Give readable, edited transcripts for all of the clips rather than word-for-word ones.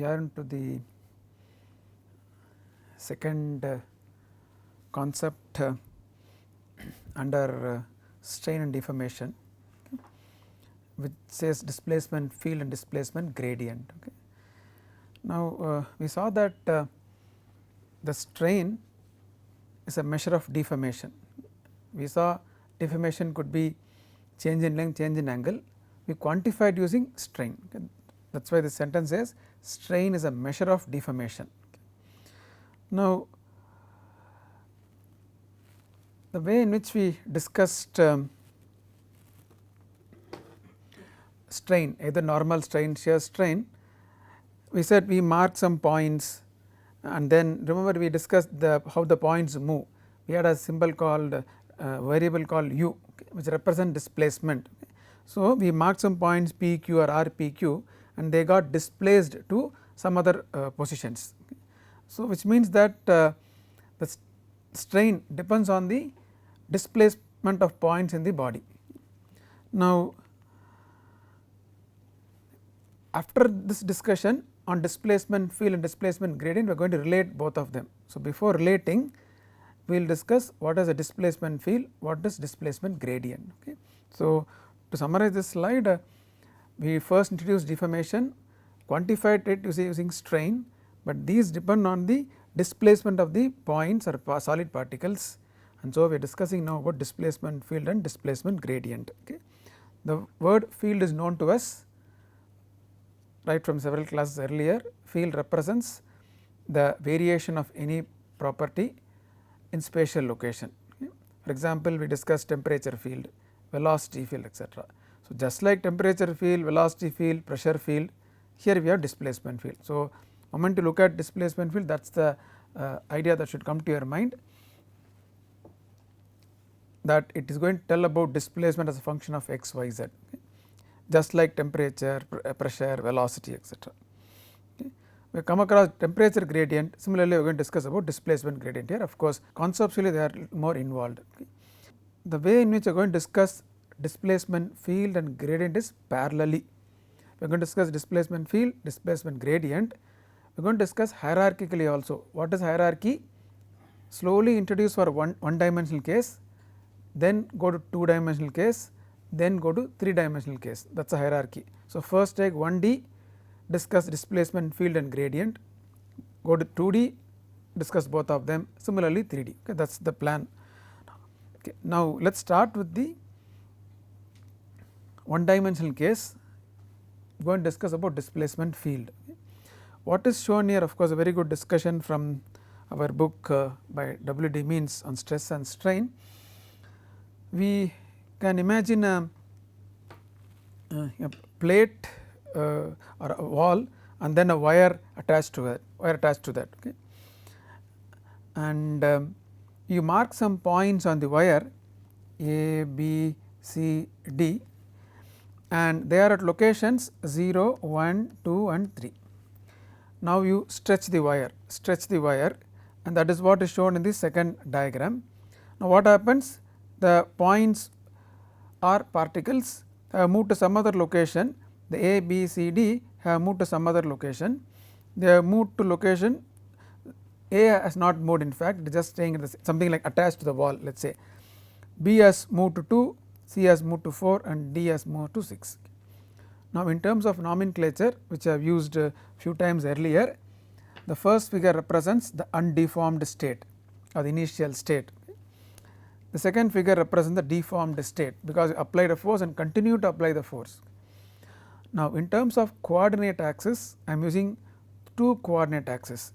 we are into the second concept under strain and deformation, which says displacement field and displacement gradient. Okay. Now, we saw that the strain is a measure of deformation. We saw deformation could be change in length, change in angle. We quantified using strain. Okay. That is why the sentence says strain is a measure of deformation. Okay. Now, the way in which we discussed strain, either normal strain, shear strain, we said we mark some points, and then remember we discussed how the points move. We had a symbol called variable called u, okay, which represent displacement. Okay. So, we marked some points p, q or r, p, q, and they got displaced to some other positions. Okay. So, which means that the strain depends on the displacement of points in the body. Now, after this discussion on displacement field and displacement gradient, we are going to relate both of them. So, before relating, we will discuss what is a displacement field, what is displacement gradient. Okay. So, to summarize this slide, we first introduced deformation, quantified it using strain, but these depend on the displacement of the points or solid particles, and so we are discussing now about displacement field and displacement gradient. Okay. The word field is known to us right from several classes earlier. Field represents the variation of any property in spatial location. Okay. For example, we discussed temperature field, velocity field, etc. So, just like temperature field, velocity field, pressure field, here we have displacement field. So, moment to look at displacement field, that is the idea that should come to your mind, that it is going to tell about displacement as a function of x, y, z. Okay. Just like temperature, pressure, velocity, etc. Okay. We come across temperature gradient. Similarly, we are going to discuss about displacement gradient here. Of course, conceptually they are more involved. Okay. The way in which we are going to discuss displacement field and gradient is parallelly. We are going to discuss displacement field, displacement gradient. We are going to discuss hierarchically also. What is hierarchy? Slowly introduce for one dimensional case, then go to 2 dimensional case, then go to 3 dimensional case, that is a hierarchy. So, first take 1D, discuss displacement field and gradient, go to 2D, discuss both of them, similarly 3D. Okay, that is the plan. Okay. Now, let us start with the 1 dimensional case. We are going to discuss about displacement field. Okay. What is shown here, of course, a very good discussion from our book by W. D. Means on stress and strain. We can imagine a plate or a wall and then a wire attached to it, okay. And you mark some points on the wire A, B, C, D, and they are at locations 0, 1, 2 and 3. Now, you stretch the wire, and that is what is shown in the second diagram. Now, what happens? The points or particles have moved to some other location, the A, B, C, D have moved to some other location. They have moved to location A has not moved, in fact, it is just staying at something like attached to the wall, let us say. B has moved to 2, C has moved to 4 and D has moved to 6. Now, in terms of nomenclature, which I have used a few times earlier, the first figure represents the undeformed state or the initial state. The second figure represents the deformed state, because you apply the force and continue to apply the force. Now, in terms of coordinate axis, I am using 2 coordinate axes.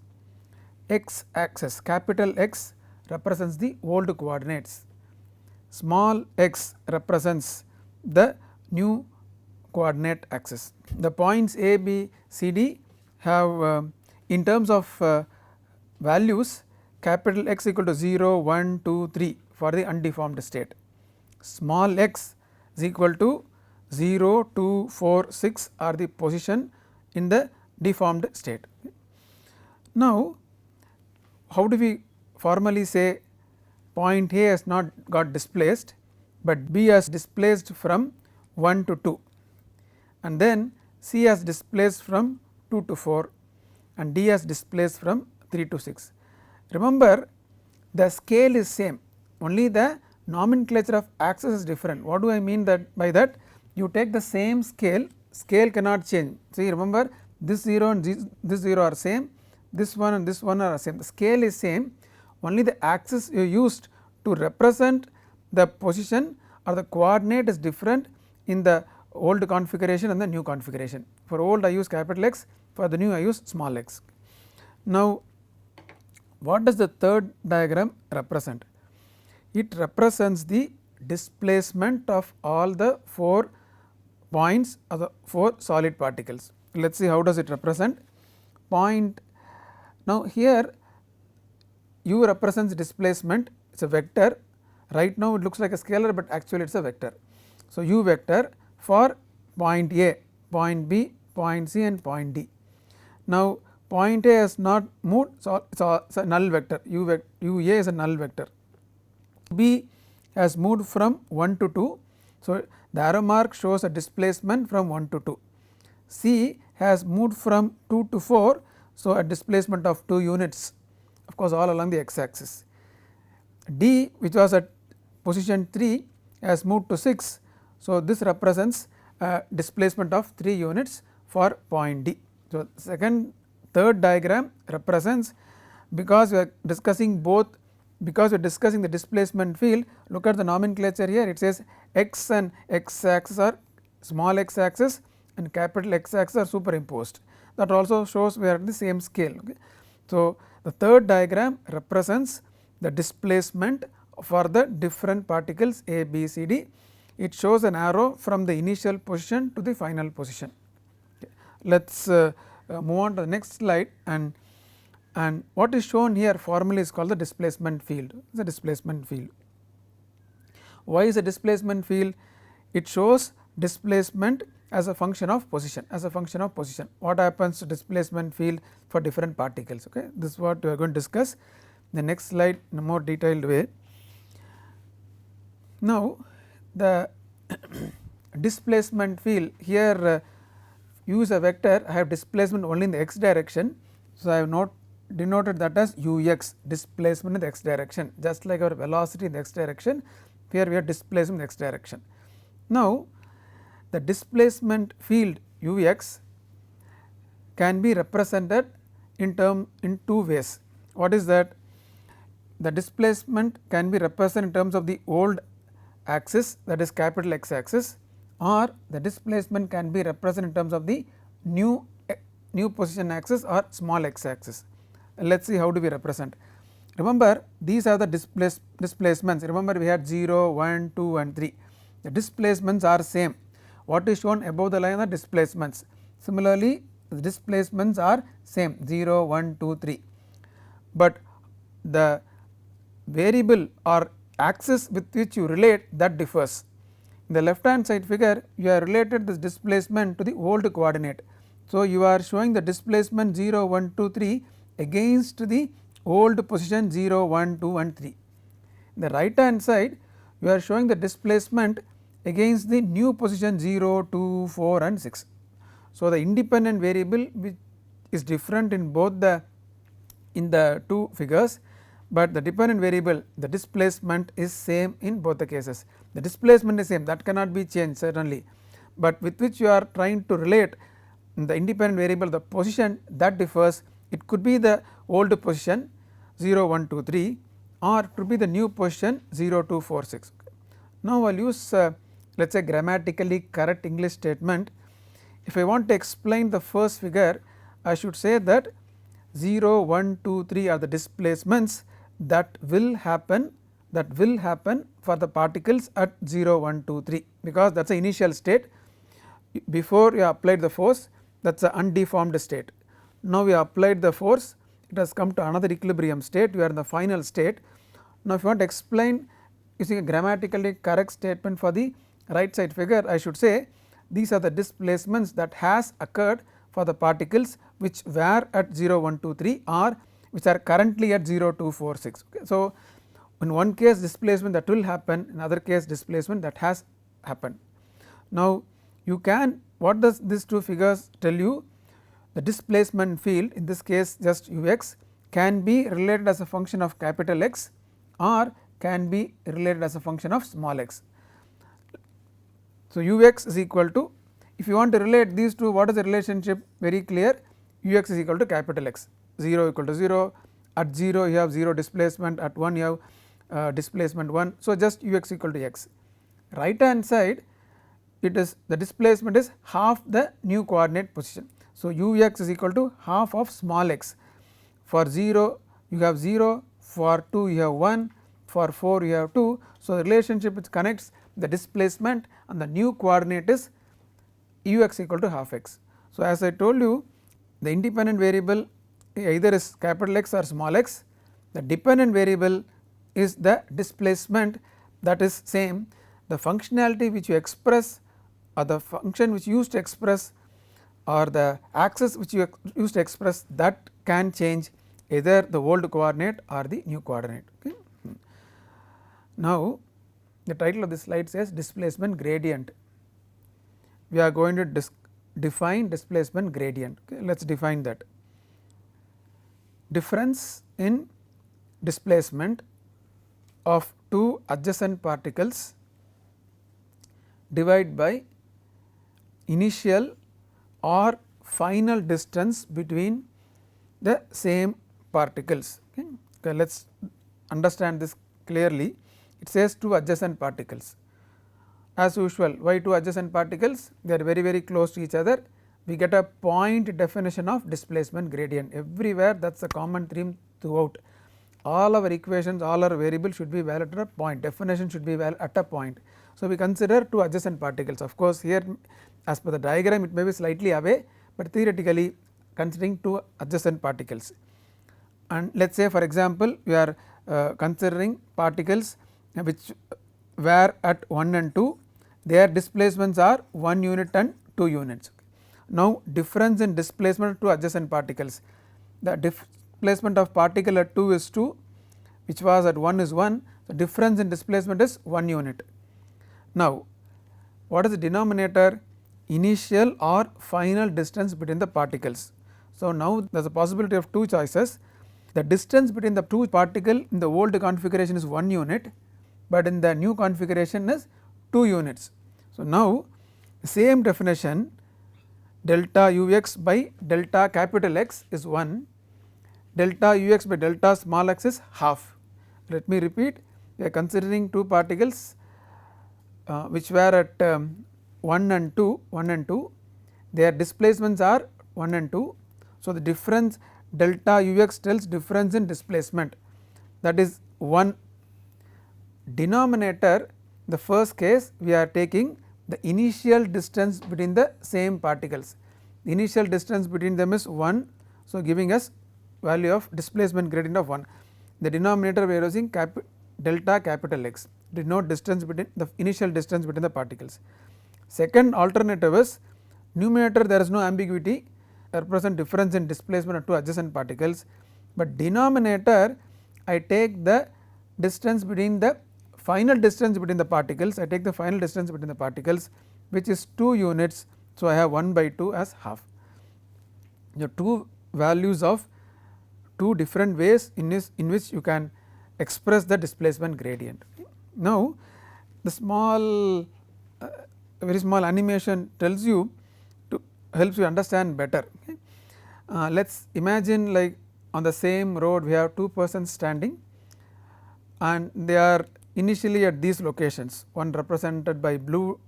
X axis, capital X represents the old coordinates, small x represents the new coordinate axis. The points A, B, C, D have in terms of values, capital X equal to 0, 1, 2, 3 for the undeformed state, small x is equal to 0, 2, 4, 6 are the position in the deformed state. Now, how do we formally say point A has not got displaced, but B has displaced from 1 to 2, and then C has displaced from 2 to 4, and d has displaced from 3 to 6. Remember, the scale is same, only the nomenclature of axis is different. What do I mean that by that? You take the same scale, scale cannot change. See, remember, this 0 and this 0 are same, this one and this one are same, the scale is same, only the axis you used to represent the position or the coordinate is different in the old configuration and the new configuration. For old I use capital X, for the new I use small x. Now, what does the third diagram represent? It represents the displacement of all the 4 points of the 4 solid particles. Let us see how does it represent. Point, now here u represents displacement, it is a vector. Right now it looks like a scalar, but actually it is a vector. So, u vector for point A, point B, point C and point D. Now, point A has not moved, so it is a null vector, u A is a null vector. B has moved from 1 to 2. So, the arrow mark shows a displacement from 1 to 2. C has moved from 2 to 4. So, a displacement of 2 units, of course, all along the x axis. D, which was at position 3, has moved to 6. So, this represents a displacement of 3 units for point D. So, third diagram represents, because we are discussing both, because we are discussing the displacement field, look at the nomenclature here, it says x and x axis are small x axis and capital X axis are superimposed, that also shows we are at the same scale. Okay. So, the third diagram represents the displacement for the different particles A, B, C, D. It shows an arrow from the initial position to the final position. Okay. Let us move on to the next slide, and what is shown here formally is called the displacement field. The displacement field. Why is a displacement field? It shows displacement as a function of position, as a function of position. What happens to displacement field for different particles? Okay. This is what we are going to discuss in the next slide in a more detailed way. Now, the displacement field here use a vector, I have displacement only in the x direction. So, I have denoted that as ux, displacement in the x direction, just like our velocity in the x direction, here we are displacement in the x direction. Now, the displacement field ux can be represented in two ways. What is that? The displacement can be represented in terms of the old axis, that is capital X axis, or the displacement can be represented in terms of the new position axis or small x axis. Let us see how do we represent. Remember, these are the displacements. Remember, we had 0, 1, 2 and 3. The displacements are same. What is shown above the line are displacements. Similarly, the displacements are same, 0, 1, 2, 3, but the variable or axis with which you relate, that differs. In the left hand side figure, you have related this displacement to the old coordinate. So, you are showing the displacement 0, 1, 2, 3 against the old position 0, 1, 2 and 3. In the right hand side, you are showing the displacement against the new position 0, 2, 4 and 6. So, the independent variable which is different in both the two figures, but the dependent variable, the displacement is same in both the cases. The displacement is same, that cannot be changed certainly, but with which you are trying to relate the independent variable, the position, that differs. It could be the old position 0, 1, 2, 3 or it could be the new position 0, 2, 4, 6. Now, I will use let us say grammatically correct English statement. If I want to explain the first figure, I should say that 0, 1, 2, 3 are the displacements that will happen for the particles at 0, 1, 2, 3, because that is the initial state before you applied the force, that is the undeformed state. Now, we applied the force, it has come to another equilibrium state, we are in the final state. Now, if you want to explain using a grammatically correct statement for the right side figure, I should say these are the displacements that has occurred for the particles which were at 0, 1, 2, 3 or which are currently at 0, 2, 4, 6. Okay. So, in one case displacement that will happen, in other case displacement that has happened. Now, you can, what does these two figures tell you? the displacement field, in this case just u x, can be related as a function of capital X or can be related as a function of small x. So, u x is equal to, if you want to relate these two, what is the relationship? Very clear, u x is equal to capital X, 0 equal to 0, at 0 you have 0 displacement, at 1 you have displacement 1. So, just u x equal to x. Right hand side, it is the displacement is half the new coordinate position. So, u x is equal to half of small x. For 0 you have 0, for 2 you have 1, for 4 you have 2. So, the relationship which connects the displacement and the new coordinate is u x equal to half x. So, as I told you, the independent variable either is capital X or small x, the dependent variable is the displacement, that is same, the functionality which you express or the function which you use to express or the axis which you use to express, that can change either the old coordinate or the new coordinate. Okay. Now, the title of this slide says displacement gradient. We are going to define displacement gradient. Okay. Let us define that. Difference in displacement of two adjacent particles divided by initial or final distance between the same particles. Okay. Okay, let us understand this clearly. It says two adjacent particles. As usual, why two adjacent particles? They are very close to each other. We get a point definition of displacement gradient everywhere, that is a common theme throughout. All our equations, all our variables should be valid at a point, definition should be valid at a point. So, we consider two adjacent particles. Of course, here as per the diagram it may be slightly away, but theoretically considering two adjacent particles. And let us say for example, we are considering particles which were at 1 and 2, their displacements are 1 unit and 2 units. Now, difference in displacement of two adjacent particles, the displacement of particle at 2 is 2, which was at 1 is 1, the difference in displacement is 1 unit. Now, what is the denominator? Initial or final distance between the particles. So, now there is a possibility of two choices. The distance between the two particles in the old configuration is 1 unit, but in the new configuration is 2 units. So, now same definition, delta u x by delta capital X is 1, delta u x by delta small x is half. Let me repeat, we are considering two particles which were at 1 and 2, their displacements are 1 and 2. So, the difference delta u x tells difference in displacement, that is 1. Denominator, the first case we are taking the initial distance between the same particles, the initial distance between them is 1. So, giving us value of displacement gradient of 1. The denominator we are using delta capital X, denote distance between the initial distance between the particles. Second alternative is numerator, there is no ambiguity, represent difference in displacement of two adjacent particles, but denominator I take the distance between the final distance between the particles, I take the final distance between the particles which is 2 units. So, I have 1 by 2 as half. The two values of two different ways in which you can express the displacement gradient. Now, the small very small animation tells you to helps you understand better. Okay. Let us imagine like on the same road we have two persons standing and they are initially at these locations, one represented by blue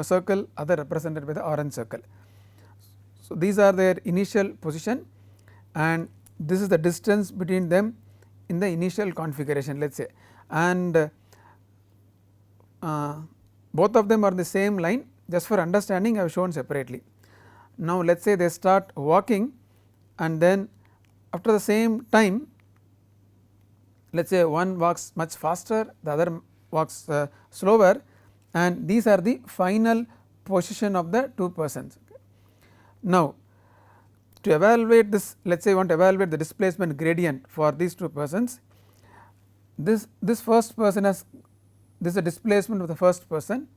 circle, other represented by the orange circle. So, these are their initial position and this is the distance between them in the initial configuration, let us say, and both of them are the same line. Just for understanding I have shown separately. Now, let us say they start walking and then after the same time, let us say one walks much faster, the other walks slower, and these are the final position of the two persons. Now, to evaluate this, let us say you want to evaluate the displacement gradient for these two persons, this first person has, this is a displacement of the first person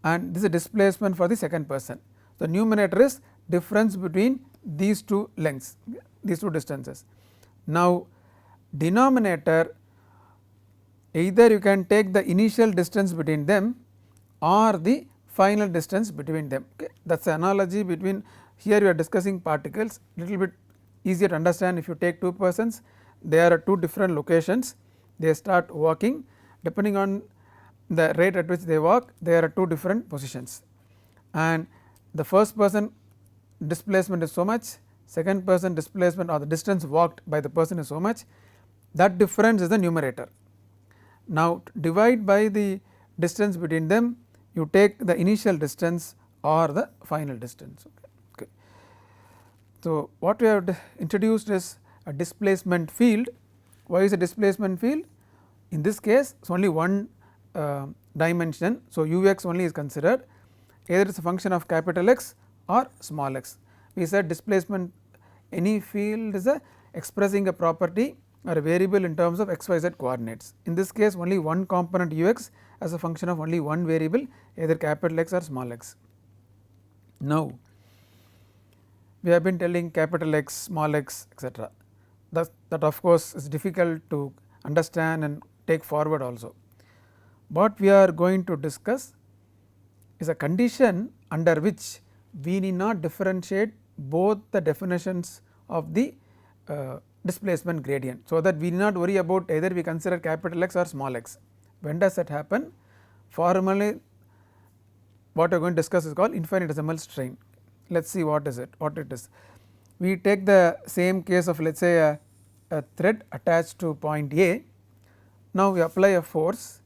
and this is a displacement for the second person. The numerator is difference between these two lengths, these two distances. Now, denominator, either you can take the initial distance between them or the final distance between them. Okay. That is the analogy between, here we are discussing particles, little bit easier to understand. If you take two persons, they are at two different locations, they start walking, depending on the rate at which they walk, they are at two different positions, and the first person displacement is so much, second person displacement or the distance walked by the person is so much, that difference is the numerator. Now, divide by the distance between them, you take the initial distance or the final distance. Okay. So, what we have introduced is a displacement field. Why is a displacement field? In this case, it is only one dimension. So, u x only is considered, either it is a function of capital X or small x. We said displacement, any field is a expressing a property or a variable in terms of x y z coordinates. In this case, only one component u x as a function of only one variable, either capital X or small x. Now, we have been telling capital X, small x, etc. That of course is difficult to understand and take forward also. What we are going to discuss is a condition under which we need not differentiate both the definitions of the displacement gradient. So, that we need not worry about either we consider capital X or small x. When does that happen? Formally, what we are going to discuss is called infinitesimal strain. Let us see what is it, what it is. We take the same case of, let us say a thread attached to point A. Now, we apply a force,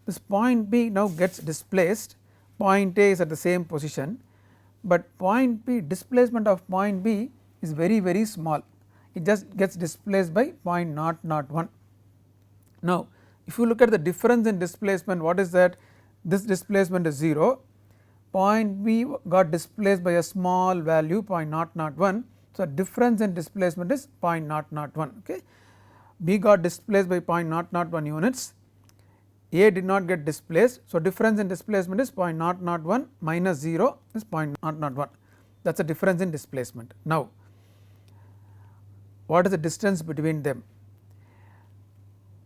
this point B now gets displaced, point A is at the same position, but point B, displacement of point B is very very small, it just gets displaced by 0.001. Now, if you look at the difference in displacement, what is that? This displacement is 0, point B got displaced by a small value 0.001. So, difference in displacement is 0.001. Okay. B got displaced by 0.001 units, A did not get displaced. So, difference in displacement is 0.001 minus 0 is 0.001, that is the difference in displacement. Now, what is the distance between them?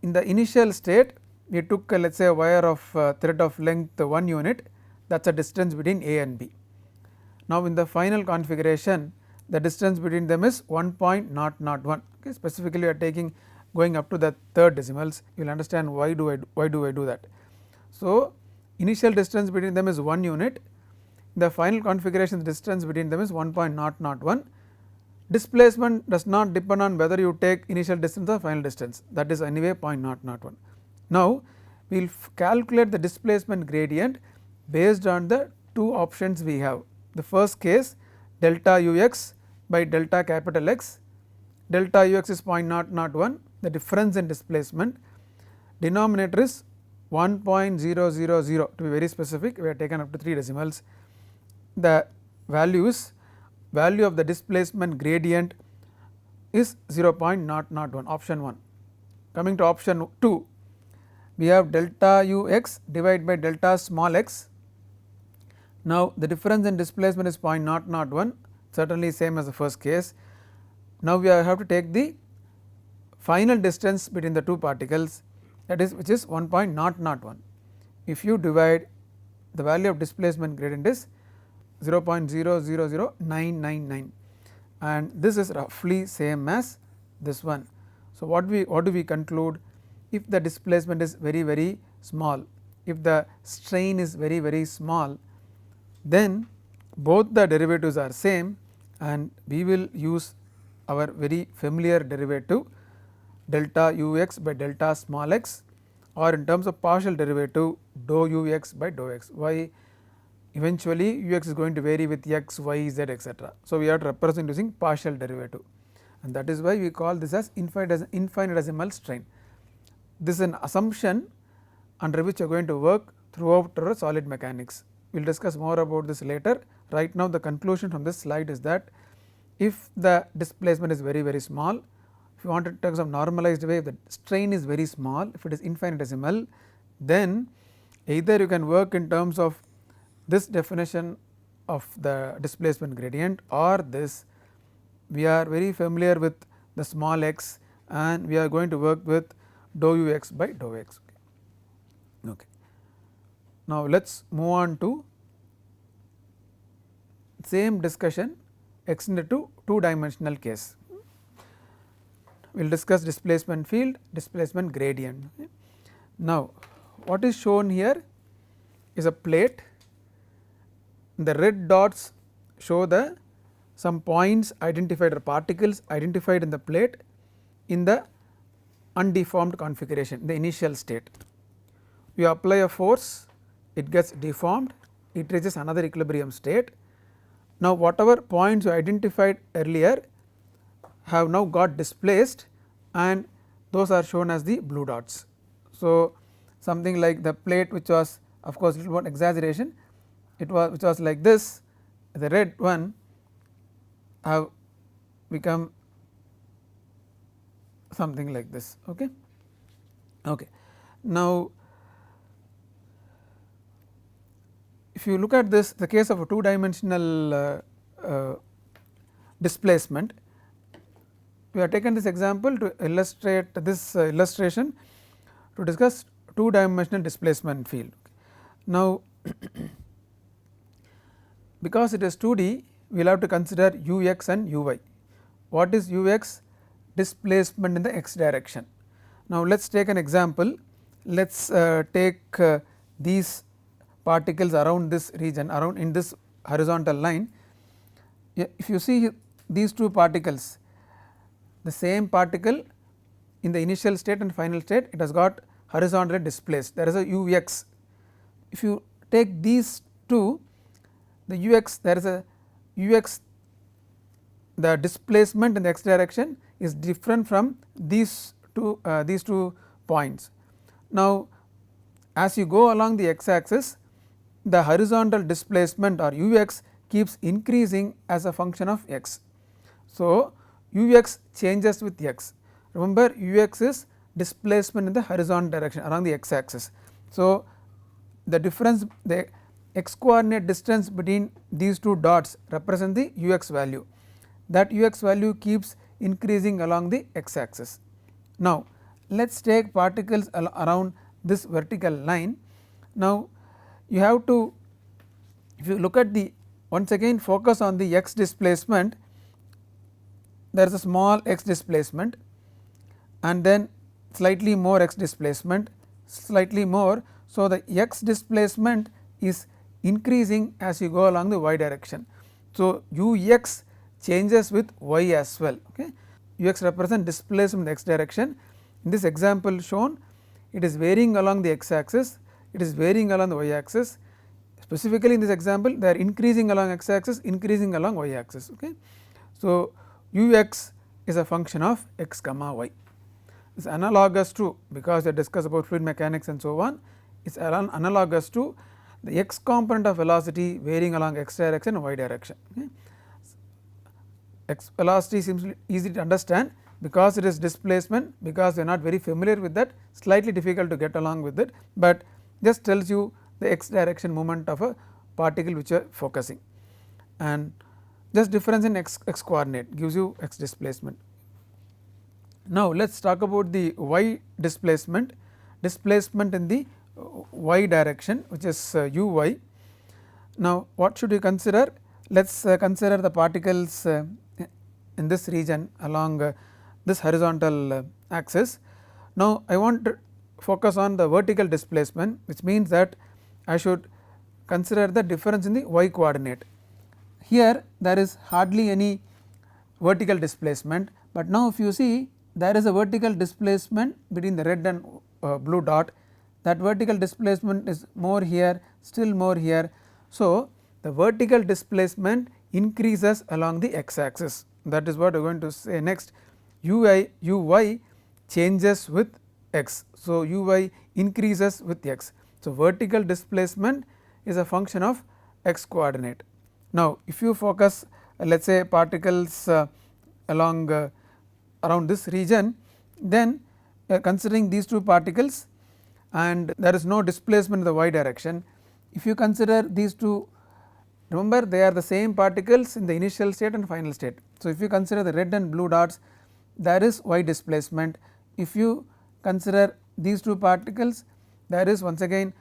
In the initial state, we took let us say a wire of thread of length 1 unit, that is a distance between A and B. Now, in the final configuration, the distance between them is 1.001. Okay. Specifically, we are taking going up to the third decimals, you will understand why do I do that. So, initial distance between them is 1 unit, the final configuration distance between them is 1.001. Displacement does not depend on whether you take initial distance or final distance, that is anyway 0.001. Now, we will calculate the displacement gradient based on the two options we have. The first case, delta u x by delta capital X, delta u x is 0.001, the difference in displacement, denominator is 1.000, to be very specific, we have taken up to 3 decimals. The value of the displacement gradient is 0.001, option 1. Coming to option 2, we have delta u x divided by delta small x. Now, the difference in displacement is 0.001, certainly same as the first case. Now, we have to take the final distance between the two particles, that is which is 1.001. If you divide, the value of displacement gradient is 0.000999, and this is roughly same as this one. So, what do we conclude? If the displacement is very very small, if the strain is very very small, then both the derivatives are same, and we will use our very familiar derivative delta u x by delta small x, or in terms of partial derivative dou u x by dou x. Why? Eventually u x is going to vary with x, y, z, etc. So, we have to represent using partial derivative, and that is why we call this as infinitesimal strain. This is an assumption under which we are going to work throughout our solid mechanics. We will discuss more about this later. Right now, the conclusion from this slide is that if the displacement is very very small, if you want it in terms of normalized way, if the strain is very small, if it is infinitesimal, then either you can work in terms of this definition of the displacement gradient, or this we are very familiar with the small x and we are going to work with dou u x by dou x. Okay. Now, let us move on to same discussion extended to two dimensional case. We will discuss displacement field, displacement gradient. Okay. Now, what is shown here is a plate. The red dots show the some points identified or particles identified in the plate in the undeformed configuration, the initial state. We apply a force, it gets deformed, it reaches another equilibrium state. Now, whatever points you identified earlier have now got displaced and those are shown as the blue dots. So, something like the plate which was of course little more exaggeration, it was which was like this, the red one have become something like this. Okay. Okay. Now, if you look at this, the case of a two dimensional displacement, we have taken this example to illustrate this illustration to discuss two dimensional displacement field. Now, because it is 2D, we will have to consider u x and u y. What is u x? Displacement in the x direction. Now, let us take an example. Let us take these particles around this region, around in this horizontal line. If you see these two particles, the same particle in the initial state and final state, it has got horizontally displaced, there is a u x. If you take these two, the u x, there is a u x, the displacement in the x direction is different from these two points. Now, as you go along the x axis, the horizontal displacement or u x keeps increasing as a function of x. So, u x changes with x. Remember, u x is displacement in the horizontal direction along the x axis. So, the difference, the x coordinate distance between these two dots represent the u x value, that u x value keeps increasing along the x axis. Now, let us take particles around this vertical line. Now, you have to, if you look at the, once again focus on the x displacement, there is a small x displacement and then slightly more x displacement, slightly more. So, the x displacement is increasing as you go along the y direction. So, u x changes with y as well. Okay. U x represent displacement in the x direction. In this example shown, it is varying along the x axis, it is varying along the y axis. Specifically in this example, they are increasing along x axis, increasing along y axis. Okay. So, u x is a function of x comma y. It is analogous to, because they discuss about fluid mechanics and so on, it is analogous to the x component of velocity varying along x direction and y direction. Okay. X velocity seems easy to understand because it is displacement, because we are not very familiar with that, slightly difficult to get along with it, but just tells you the x direction movement of a particle which you are focusing, and just difference in x coordinate gives you x displacement. Now, let us talk about the y displacement, displacement in the y direction, which is u y. Now, what should you consider? Let us consider the particles in this region along this horizontal axis. Now, I want to focus on the vertical displacement, which means that I should consider the difference in the y coordinate. Here there is hardly any vertical displacement, but now if you see, there is a vertical displacement between the red and blue dot, that vertical displacement is more here, still more here. So, the vertical displacement increases along the x axis, that is what we are going to say next. U y changes with x. So, u y increases with x. So, vertical displacement is a function of x coordinate. Now, if you focus let us say particles along around this region, then considering these two particles and there is no displacement in the y direction. If you consider these two remember they are the same particles in the initial state and final state. So, if you consider the red and blue dots, there is y displacement. If you consider these two particles, there is once again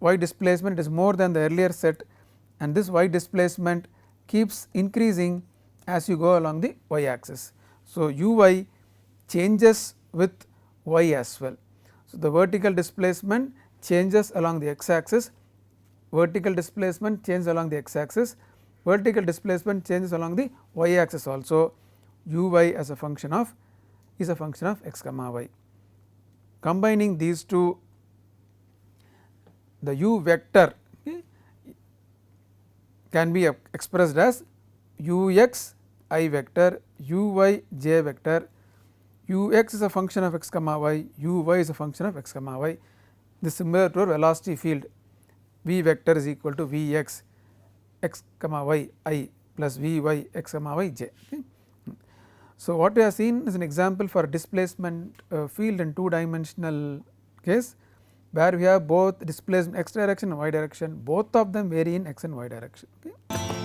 y displacement is more than the earlier set, and this y displacement keeps increasing as you go along the y axis. So, u y changes with y as well. So, the vertical displacement changes along the x axis, vertical displacement changes along the x axis, vertical displacement changes along the y axis also. U y as a function of is a function of x comma y. Combining these two, the u vector can be expressed as u x I vector, u y j vector. U x is a function of x comma y, u y is a function of x comma y. This is similar to our velocity field. V vector is equal to V x x comma y I plus V y x comma y j. Okay. So, what we have seen is an example for displacement field in 2 dimensional case, where we have both displacement x direction and y direction, both of them vary in x and y direction. Okay.